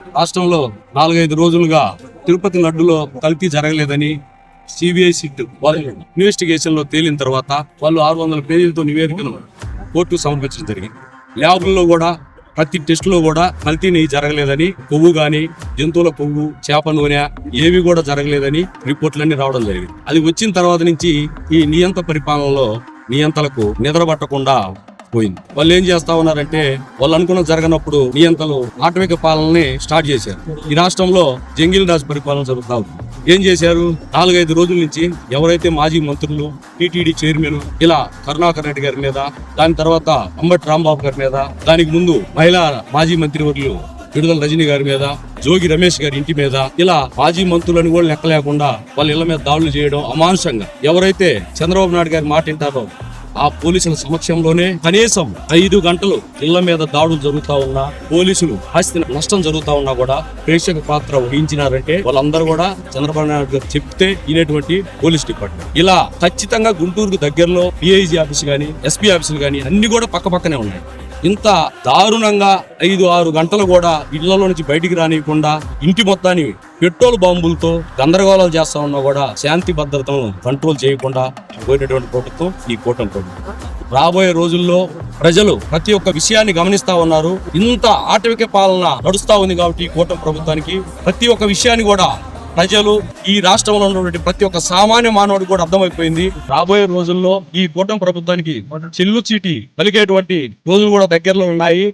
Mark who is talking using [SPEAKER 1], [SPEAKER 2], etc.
[SPEAKER 1] రాష్ట్రంలో 4-5 రోజులుగా తిరుపతి లడ్డులో కల్తీ జరగలేదని సిబిఐ సిట్ ఇన్వెస్టిగేషన్ లో తేలిన తర్వాత వాళ్ళు 600 పేజీలతో నివేదికను కోర్టుకు సమర్పించడం జరిగింది. ల్యాబుల్లో కూడా ప్రతి టెస్టులో కూడా కల్తీ జరగలేదని, కొవ్వు గాని, జంతువుల కొవ్వు, చేప నూనె ఏవి కూడా జరగలేదని రిపోర్ట్లన్నీ రావడం జరిగింది. అది వచ్చిన తర్వాత నుంచి ఈ నియంత పరిపాలనలో నియంతలకు నిద్రపట్టకుండా పోయింది. వాళ్ళు ఏం చేస్తా ఉన్నారంటే, వాళ్ళు అనుకున్న జరగనప్పుడు నియంతలు ఆటవిక పాలనని స్టార్ట్ చేశారు. ఈ రాష్ట్రంలో జంగిల్ రాజ్ పరిపాలన జరుగుతా ఉంది. ఏం చేశారు? 4-5 రోజుల నుంచి ఎవరైతే మాజీ మంత్రులు, టీటీడీ చైర్మన్ ఇలా కరుణాకర్ రెడ్డి గారి మీద, దాని తర్వాత అంబటి రాంబాబు గారి మీద, దానికి ముందు మహిళా మాజీ మంత్రివర్యులు విడుదల రజనీ గారి మీద, జోగి రమేష్ గారి ఇంటి మీద, ఇలా మాజీ మంత్రులను కూడా లెక్క లేకుండా వాళ్ళ ఇళ్ల మీద దాడులు చేయడం అమానుషంగా. ఎవరైతే చంద్రబాబు నాయుడు గారి మాట వింటారో ఆ పోలీసుల సమక్షంలోనే కనీసం 5 గంటలు ఇళ్ల మీద దాడులు జరుగుతా ఉన్నా, పోలీసులు ఆస్తి నష్టం జరుగుతా ఉన్నా కూడా ప్రేక్షక పాత్ర వహించినారంటే వాళ్ళందరూ కూడా చంద్రబాబు నాయుడు గారు చెప్తే వినేటువంటి పోలీస్ డిపార్ట్మెంట్. ఇలా ఖచ్చితంగా గుంటూరుకు దగ్గరలో డిఐజీ ఆఫీస్ గానీ, ఎస్పీ ఆఫీసులు గానీ అన్ని కూడా పక్కనే ఉన్నాయి. ఇంత దారుణంగా 5-6 గంటలు కూడా ఇళ్లలో నుంచి బయటికి రానియకుండా ఇంటి మొత్తాన్ని పెట్రోల్ బాంబులతో గందరగోళాలు చేస్తా ఉన్నా కూడా శాంతి భద్రతను కంట్రోల్ చేయకుండా పోయినటువంటి ప్రభుత్వం ఈ కూటమి ప్రభుత్వం. రాబోయే రోజుల్లో ప్రజలు ప్రతి ఒక్క విషయాన్ని గమనిస్తా ఉన్నారు. ఇంత ఆటవిక పాలన నడుస్తా ఉంది కాబట్టి ఈ కూటమి ప్రభుత్వానికి ప్రతి ఒక్క విషయాన్ని కూడా ప్రజలు, ఈ రాష్ట్రంలో ఉన్నటువంటి ప్రతి ఒక్క సామాన్య మానవుడు కూడా అర్థమైపోయింది. రాబోయే రోజుల్లో ఈ కూటమి ప్రభుత్వానికి చెల్లు చీటి పలికేటువంటి రోజులు కూడా దగ్గరలో ఉన్నాయి.